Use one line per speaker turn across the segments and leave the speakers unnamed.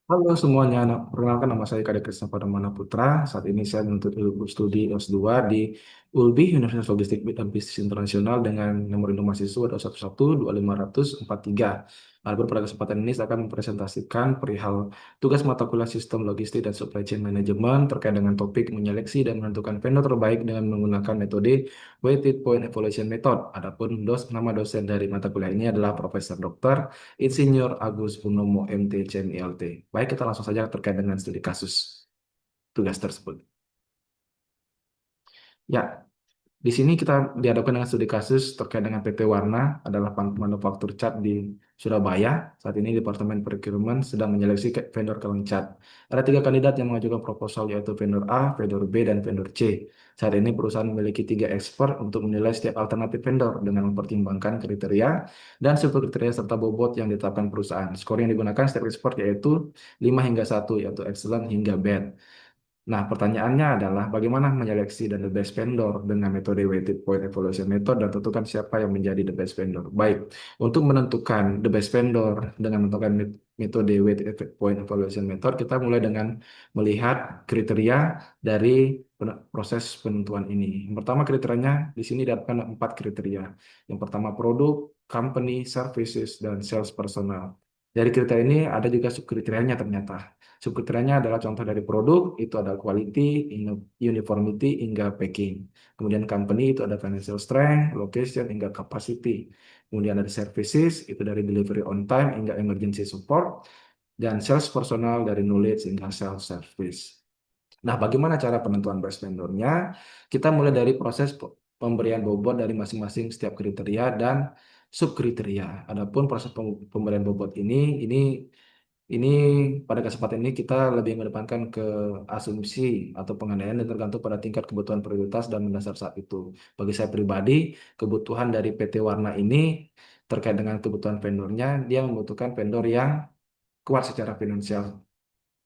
Halo semuanya, perkenalkan nama saya Kadek Krisna Padamana Putra. Saat ini saya menuntut ilmu studi S2 di ULBI, Universitas Logistik dan Bisnis Internasional dengan nomor induk mahasiswa 211-25043. Adapun pada kesempatan ini saya akan mempresentasikan perihal tugas mata kuliah Sistem Logistik dan Supply Chain Management terkait dengan topik menyeleksi dan menentukan vendor terbaik dengan menggunakan metode Weighted Point Evaluation Method. Adapun nama dosen dari mata kuliah ini adalah Profesor Dr. Insinyur Agus Purnomo MT CMILT. Baik, kita langsung saja terkait dengan studi kasus tugas tersebut. Ya, di sini kita dihadapkan dengan studi kasus terkait dengan PT Warna adalah manufaktur cat di Surabaya. Saat ini Departemen Procurement sedang menyeleksi vendor kaleng cat. Ada tiga kandidat yang mengajukan proposal yaitu vendor A, vendor B, dan vendor C. Saat ini perusahaan memiliki tiga expert untuk menilai setiap alternatif vendor dengan mempertimbangkan kriteria dan subkriteria serta bobot yang ditetapkan perusahaan. Skor yang digunakan setiap expert yaitu 5 hingga 1 yaitu excellent hingga bad. Nah, pertanyaannya adalah bagaimana menyeleksi dan the best vendor dengan metode weighted point evaluation method dan tentukan siapa yang menjadi the best vendor. Baik, untuk menentukan the best vendor dengan menentukan metode weighted point evaluation method, kita mulai dengan melihat kriteria dari proses penentuan ini. Yang pertama kriterianya di sini didapatkan empat kriteria. Yang pertama produk, company, services, dan sales personal. Dari kriteria ini ada juga subkriterianya ternyata. Subkriterianya adalah contoh dari produk, itu ada quality, uniformity, hingga packing. Kemudian company itu ada financial strength, location, hingga capacity. Kemudian ada services, itu dari delivery on time hingga emergency support. Dan sales personal dari knowledge hingga sales service. Nah, bagaimana cara penentuan best vendornya? Kita mulai dari proses pemberian bobot dari masing-masing setiap kriteria dan subkriteria. Adapun proses pemberian bobot ini pada kesempatan ini kita lebih mengedepankan ke asumsi atau pengandaian yang tergantung pada tingkat kebutuhan prioritas dan mendasar saat itu. Bagi saya pribadi, kebutuhan dari PT Warna ini terkait dengan kebutuhan vendornya, dia membutuhkan vendor yang kuat secara finansial.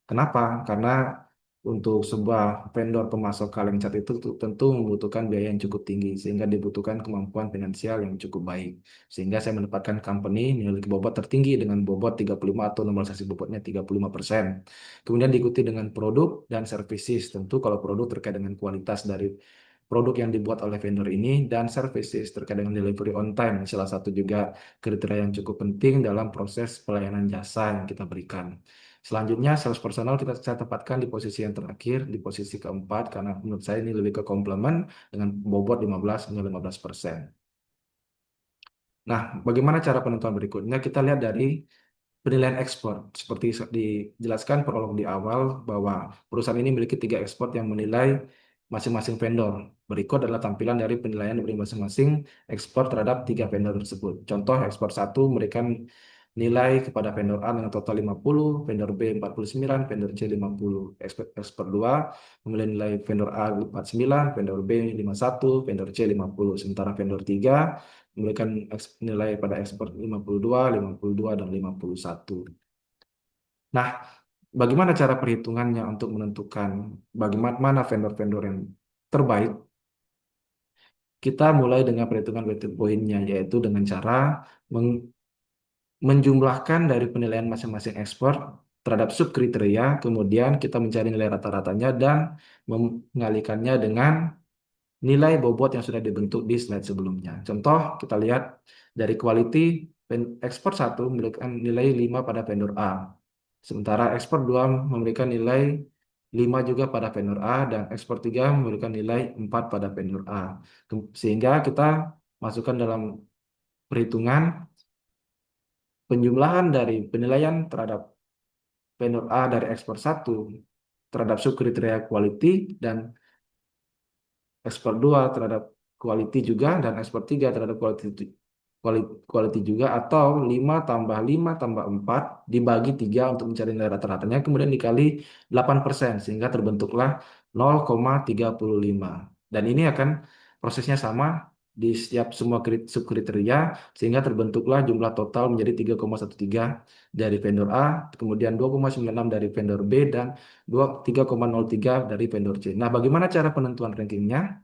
Kenapa? Karena untuk sebuah vendor pemasok kaleng cat itu tentu membutuhkan biaya yang cukup tinggi, sehingga dibutuhkan kemampuan finansial yang cukup baik. Sehingga saya menempatkan company memiliki bobot tertinggi dengan bobot 35 atau normalisasi bobotnya 35%. Kemudian diikuti dengan produk dan services. Tentu kalau produk terkait dengan kualitas dari produk yang dibuat oleh vendor ini dan services terkait dengan delivery on time. Salah satu juga kriteria yang cukup penting dalam proses pelayanan jasa yang kita berikan. Selanjutnya, sales personal saya tempatkan di posisi yang terakhir, di posisi keempat, karena menurut saya ini lebih ke komplement dengan bobot 15 hingga 15%. Nah, bagaimana cara penentuan berikutnya? Kita lihat dari penilaian ekspor. Seperti dijelaskan prolog di awal bahwa perusahaan ini memiliki tiga ekspor yang menilai masing-masing vendor. Berikut adalah tampilan dari penilaian dari masing-masing ekspor terhadap tiga vendor tersebut. Contoh ekspor satu memberikan nilai kepada vendor A dengan total 50, vendor B 49, vendor C 50. Ekspor 2 memiliki nilai vendor A 49, vendor B 51, vendor C 50. Sementara vendor 3 memberikan nilai pada ekspor 52, 52, dan 51. Nah, bagaimana cara perhitungannya untuk menentukan bagaimana vendor-vendor yang terbaik? Kita mulai dengan perhitungan weighted point-nya, yaitu dengan cara menjumlahkan dari penilaian masing-masing ekspor terhadap subkriteria, kemudian kita mencari nilai rata-ratanya dan mengalikannya dengan nilai bobot yang sudah dibentuk di slide sebelumnya. Contoh, kita lihat dari quality, ekspor satu memberikan nilai 5 pada vendor A. Sementara ekspor 2 memberikan nilai 5 juga pada vendor A dan ekspor 3 memberikan nilai 4 pada vendor A. Sehingga kita masukkan dalam perhitungan penjumlahan dari penilaian terhadap vendor A dari ekspor satu terhadap subkriteria quality dan ekspor 2 terhadap quality juga dan ekspor 3 terhadap quality juga atau 5 tambah 5 tambah 4 dibagi 3 untuk mencari nilai rata-ratanya kemudian dikali 8% sehingga terbentuklah 0,35. Dan ini akan prosesnya sama di setiap semua subkriteria sehingga terbentuklah jumlah total menjadi 3,13 dari vendor A, kemudian 2,96 dari vendor B dan 3,03 dari vendor C. Nah, bagaimana cara penentuan rankingnya?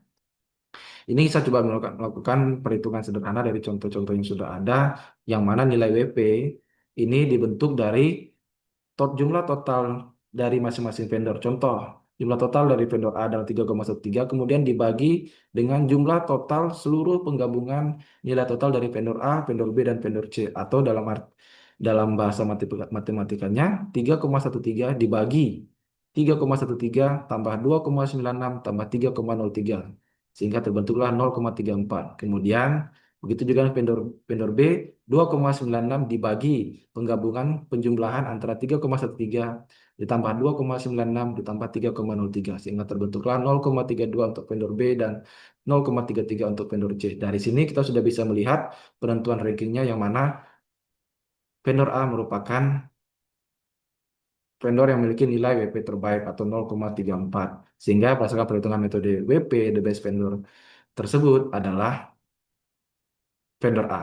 Ini saya coba melakukan perhitungan sederhana dari contoh-contoh yang sudah ada, yang mana nilai WP ini dibentuk dari jumlah total dari masing-masing vendor. Contoh, jumlah total dari vendor A adalah 3,13, kemudian dibagi dengan jumlah total seluruh penggabungan nilai total dari vendor A, vendor B, dan vendor C. Atau dalam bahasa matematikanya, 3,13 dibagi 3,13 tambah 2,96 tambah 3,03. Sehingga terbentuklah 0,34. Kemudian, begitu juga dengan vendor B, 2,96 dibagi penggabungan penjumlahan antara 3,13 ditambah 2,96 ditambah 3,03 sehingga terbentuklah 0,32 untuk vendor B dan 0,33 untuk vendor C. Dari sini kita sudah bisa melihat penentuan rankingnya yang mana vendor A merupakan vendor yang memiliki nilai WP terbaik atau 0,34. Sehingga berdasarkan perhitungan metode WP, the best vendor tersebut adalah vendor A.